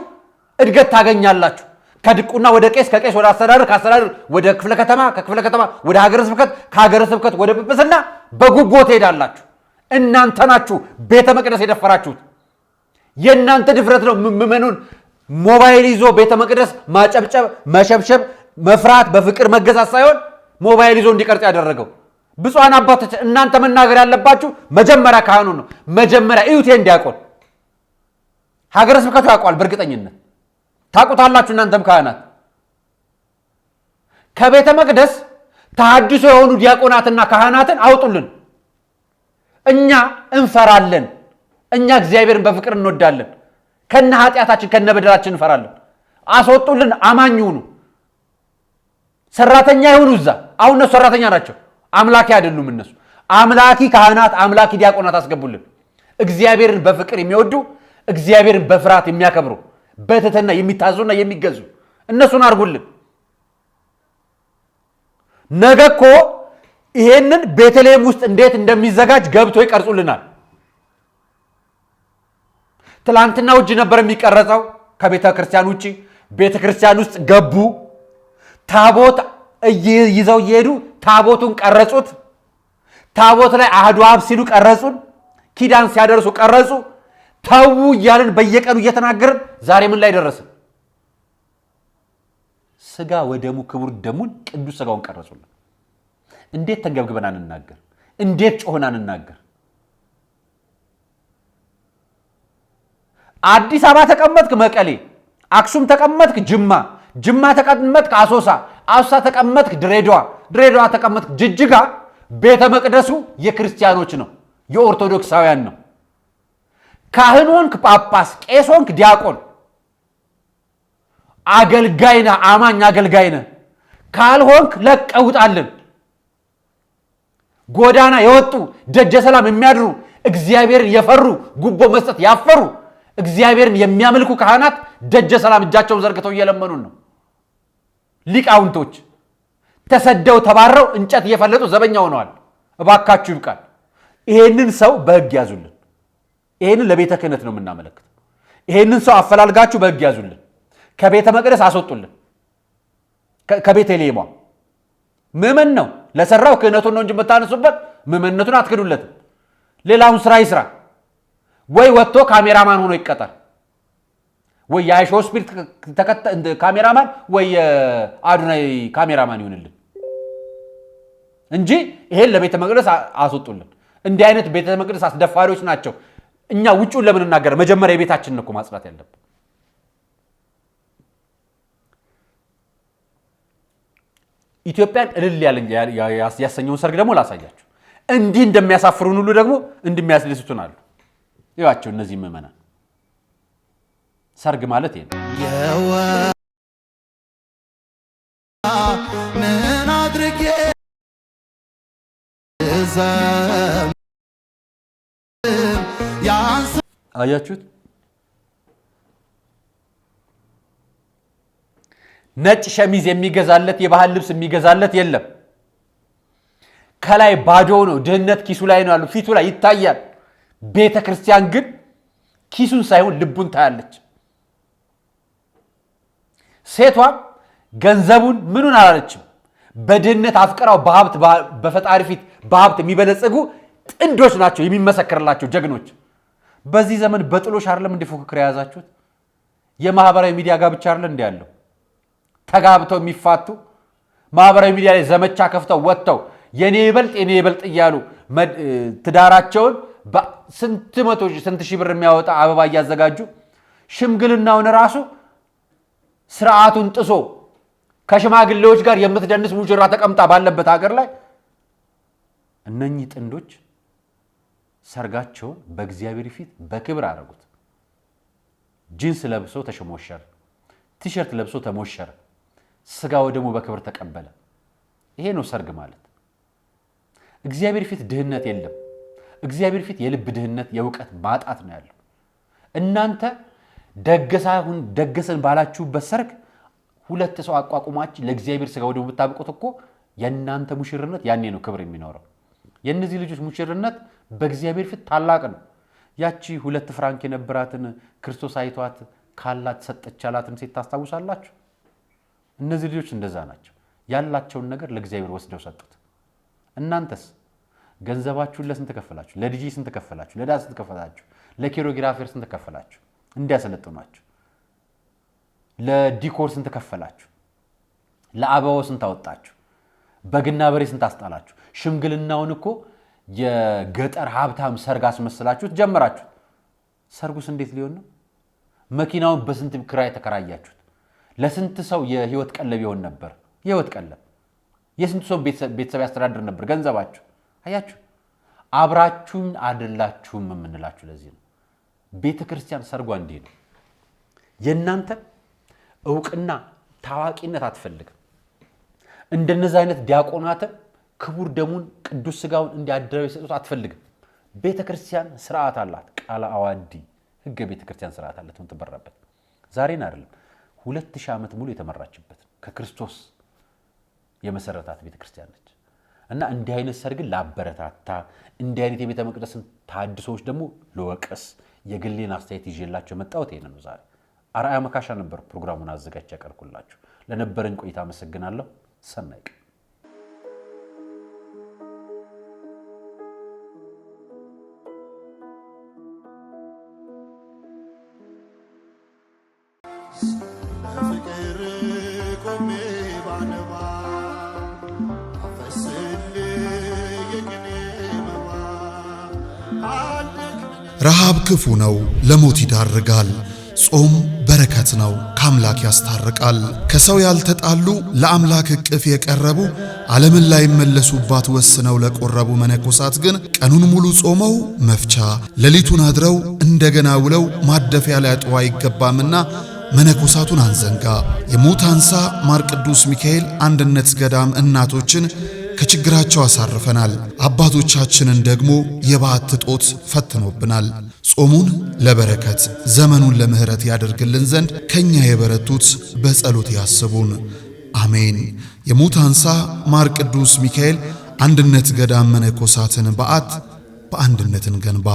እድገት ታገኛላችሁ። ከድቁና ወደ ቄስ፣ ከቄስ ወደ አስተዳደር፣ ከአስተዳደር ወደ ክፍለ ከተማ፣ ከክፍለ ከተማ ወደ ሀገረ ስብከት፣ ከሀገረ ስብከት ወደ ጵጵስና በጉቦ ትሄዳላችሁ። እናንተ ናችሁ ቤተ መቅደስ የደፈራችሁት። የእናንተ ድፍረት ነው ምዕመኑን ሞባይል ይዞ ቤተ መቅደስ ማጨብጨብ፣ መሸብሸብ፣ መፍራት፣ በፍቅር መገዛት ሳይሆን ሞባይል ይዞ እንዲቀርጽ ያደረገው። ብፁዓን አባቶች እናንተ መናገር ያለባችሁ መጀመሪያ ካህኑ ነው። መጀመሪያ እዩቴ እንዲያቆን ሀገረ ስብከቱ ያውቋል። በእርግጠኝነት ታውቁታላችሁ። እናንተም ካህናት ከቤተ መቅደስ ተሐድሶ የሆኑ ዲያቆናትና ካህናትን አውጡልን። እኛ እንፈራለን። እኛ እግዚአብሔርን በፍቅር እንወዳለን። ከነ ኃጢአታችን ከነ በደላችን እንፈራለን። አስወጡልን። አማኝ ይሁኑ፣ ሰራተኛ ይሁኑ። እዛ አሁን እነሱ ሰራተኛ ናቸው፣ አምላኪ አይደሉም። እነሱ አምላኪ ካህናት፣ አምላኪ ዲያቆናት አስገቡልን። እግዚአብሔርን በፍቅር የሚወዱ እግዚአብሔርን በፍርሃት የሚያከብሩ በትህትና የሚታዙና የሚገዙ እነሱን አድርጉልን። ነገ እኮ ይሄንን ቤተልሔም ውስጥ እንዴት እንደሚዘጋጅ ገብቶ ይቀርጹልናል። ትላንትና ውጭ ነበር የሚቀረጸው ከቤተ ክርስቲያን ውጭ። ቤተ ክርስቲያን ውስጥ ገቡ። ታቦት ይዘው እየሄዱ ታቦቱን ቀረጹት። ታቦት ላይ አህዱ አብ ሲሉ ቀረጹን። ኪዳን ሲያደርሱ ቀረጹ። ተዉ እያልን በየቀኑ እየተናገርን ዛሬ ምን ላይ ደረስን? ስጋ ወደሙ ክቡር ደሙን ቅዱስ ስጋውን ቀረጹልን። እንዴት ተንገብግበን አንናገር? እንዴት ጮህን አንናገር? አዲስ አበባ ተቀመጥክ መቀሌ፣ አክሱም ተቀመጥክ ጅማ፣ ጅማ ተቀመጥክ አሶሳ፣ አሶሳ ተቀመጥክ ድሬዳዋ፣ ድሬዳዋ ተቀመጥክ ጅጅጋ፣ ቤተ መቅደሱ የክርስቲያኖች ነው፣ የኦርቶዶክሳውያን ነው። ካህን ሆንክ ጳጳስ፣ ቄስ ሆንክ ዲያቆን፣ አገልጋይ ነህ፣ አማኝ አገልጋይ ነህ። ካልሆንክ ለቀህ ውጣልን። ጎዳና የወጡ ደጀ ሰላም የሚያድሩ እግዚአብሔርን የፈሩ ጉቦ መስጠት ያፈሩ እግዚአብሔርን የሚያመልኩ ካህናት ደጀ ሰላም እጃቸውን ዘርግተው እየለመኑን ነው። ሊቃውንቶች ተሰደው ተባረው እንጨት እየፈለጡ ዘበኛ ሆነዋል። እባካችሁ ይብቃል። ይሄንን ሰው በሕግ ያዙልን። ይሄንን ለቤተ ክህነት ነው የምናመለክተው። ይሄንን ሰው አፈላልጋችሁ በሕግ ያዙልን። ከቤተ መቅደስ አስወጡልን። ከቤተልሔም ምዕመን ነው ለሰራው ክህነቱን ነው እንጂ የምታነሱበት ምዕመንነቱን አትክዱለትም። ሌላውን ስራ ይስራ። ወይ ወጥቶ ካሜራማን ሆኖ ይቀጠር፣ ወይ የአይሾ ስፒሪት ካሜራማን ወይ አዱናይ ካሜራማን ይሆንልን እንጂ ይሄን ለቤተ መቅደስ አስወጡልን። እንዲህ አይነት ቤተ መቅደስ አስደፋሪዎች ናቸው። እኛ ውጪውን ለምን እናገር? መጀመሪያ የቤታችንን እኮ ማጽዳት ያለብን። ኢትዮጵያን እልል ያሰኘውን ሰርግ ደግሞ ላሳያችሁ። እንዲህ እንደሚያሳፍሩን ሁሉ ደግሞ እንደሚያስደስቱን አሉ። ይዋቸው እነዚህ ምዕመናን ሰርግ ማለት ይሄ ምን አድርጌ አያችሁት? ነጭ ሸሚዝ የሚገዛለት የባህል ልብስ የሚገዛለት የለም። ከላይ ባዶ ነው። ድህነት ኪሱ ላይ ነው ያለው፣ ፊቱ ላይ ይታያል። ቤተ ክርስቲያን ግን ኪሱን ሳይሆን ልቡን ታያለች። ሴቷ ገንዘቡን ምኑን አላለችም። በድህነት አፍቅራው በሀብት በፈጣሪ ፊት በሀብት የሚበለጽጉ ጥንዶች ናቸው የሚመሰከርላቸው ጀግኖች። በዚህ ዘመን በጥሎሽ አይደለም እንደ ፉክክር የያዛችሁት? የማህበራዊ ሚዲያ ጋብቻ አይደለም እንደ ያለው? ተጋብተው የሚፋቱ ማህበራዊ ሚዲያ ላይ ዘመቻ ከፍተው ወጥተው የኔ ይበልጥ እያሉ ትዳራቸውን ስንት ሺህ ብር የሚያወጣ አበባ እያዘጋጁ ሽምግልናውን ራሱ ስርዓቱን ጥሶ ከሽማግሌዎች ጋር የምትደንስ ሙሽራ ተቀምጣ ባለበት ሀገር ላይ እነኚህ ጥንዶች ሰርጋቸውን በእግዚአብሔር ፊት በክብር አደረጉት። ጂንስ ለብሶ ተሸሞሸረ፣ ቲሸርት ለብሶ ተሞሸረ፣ ስጋው ደግሞ በክብር ተቀበለ። ይሄ ነው ሰርግ ማለት። እግዚአብሔር ፊት ድህነት የለም። እግዚአብሔር ፊት የልብ ድህነት የእውቀት ማጣት ነው ያለው። እናንተ ደገሰን ባላችሁበት ሰርግ ሁለት ሰው አቋቁማችሁ ለእግዚአብሔር ስጋው ደግሞ ብታብቁት እኮ የእናንተ ሙሽርነት ያኔ ነው ክብር የሚኖረው። የእነዚህ ልጆች ሙሽርነት በእግዚአብሔር ፊት ታላቅ ነው። ያቺ 2 ፍራንክ የነበራትን ክርስቶስ አይቷት ካላት ሰጠቻላትን ሴት ታስታውሳላችሁ? እነዚህ ልጆች እንደዛ ናቸው። ያላቸውን ነገር ለእግዚአብሔር ወስደው ሰጡት። እናንተስ ገንዘባችሁን ለስንት ከፈላችሁ? ለዲጂ ስንት ከፈላችሁ? ለዳንስ ስንት ከፈላችሁ? ለኮሪዮግራፈር ስንት ከፈላችሁ? እንዲያሰለጥኗችሁ። ለዲኮር ስንት ከፈላችሁ? ለአበባው ስንት አወጣችሁ? በግና በሬ ስንት አስጣላችሁ? ሽምግልናውን እኮ የገጠር ሀብታም ሰርግ አስመስላችሁት ጀመራችሁት። ሰርጉስ እንዴት ሊሆን ነው? መኪናውን በስንት ክራይ ተከራያችሁት? ለስንት ሰው የህይወት ቀለብ ይሆን ነበር? የህይወት ቀለብ የስንት ሰው ቤተሰብ ያስተዳድር ነበር ገንዘባችሁ? አያችሁ፣ አብራችሁን አይደላችሁም የምንላችሁ ለዚህ ነው። ቤተ ክርስቲያን ሰርጓ እንዲህ ነው። የእናንተ እውቅና ታዋቂነት አትፈልግም። እንደነዚህ አይነት ዲያቆናትም ክቡር ደሙን ቅዱስ ስጋውን እንዲያደረው ይሰጡት አትፈልግም። ቤተ ክርስቲያን ስርዓት አላት። ቃለ አዋዲ ህገ ቤተ ክርስቲያን ስርዓት አላት የምትበራበት። ዛሬን አይደለም 2000 ዓመት ሙሉ የተመራችበት ከክርስቶስ የመሰረታት ቤተ ክርስቲያን ነች። እና እንዲህ አይነት ሰርግን ላበረታታ፣ እንዲህ አይነት የቤተ መቅደስን ታድሶች ደግሞ ለወቀስ የግሌን አስተያየት ይዤላችሁ መጣሁት። ይሄን ነው ዛሬ አርአያ መካሻ ነበር ፕሮግራሙን አዘጋጅቼ ያቀርብኩላችሁ። ለነበረን ቆይታ አመሰግናለሁ። ሰናይ ቀን። ረሃብ ክፉ ነው፣ ለሞት ይዳርጋል። ጾም በረከት ነው፣ ከአምላክ ያስታርቃል። ከሰው ያልተጣሉ ለአምላክ እቅፍ የቀረቡ ዓለምን ላይ መለሱባት ወስነው ለቆረቡ መነኮሳት ግን ቀኑን ሙሉ ጾመው መፍቻ ሌሊቱን አድረው እንደገና ውለው ማደፊያ ሊያጡ አይገባምና መነኮሳቱን አንዘንጋ። የሞት አንሳ ማር ቅዱስ ሚካኤል አንድነት ገዳም እናቶችን ከችግራቸው አሳርፈናል። አባቶቻችንን ደግሞ የበዓት ጦት ፈትኖብናል። ጾሙን ለበረከት ዘመኑን ለምህረት ያደርግልን ዘንድ ከኛ የበረቱት በጸሎት ያስቡን። አሜን። የሞት አንሳ ማር ቅዱስ ሚካኤል አንድነት ገዳም መነኮሳትን በዓት በአንድነትን ገንባ።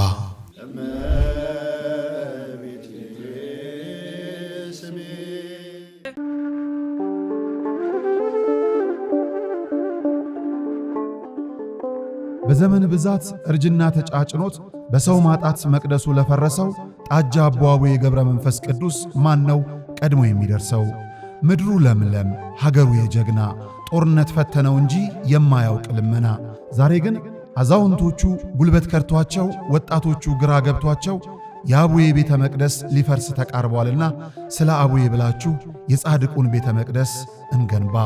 በዘመን ብዛት እርጅና ተጫጭኖት በሰው ማጣት መቅደሱ ለፈረሰው ጣጃ አቦአቡ የገብረ መንፈስ ቅዱስ ማን ነው ቀድሞ የሚደርሰው? ምድሩ ለምለም ሀገሩ የጀግና ጦርነት ፈተነው እንጂ የማያውቅ ልመና። ዛሬ ግን አዛውንቶቹ ጉልበት ከርቷቸው፣ ወጣቶቹ ግራ ገብቷቸው የአቡዬ ቤተ መቅደስ ሊፈርስ ተቃርቧልና ስለ አቡዬ ብላችሁ የጻድቁን ቤተ መቅደስ እንገንባ።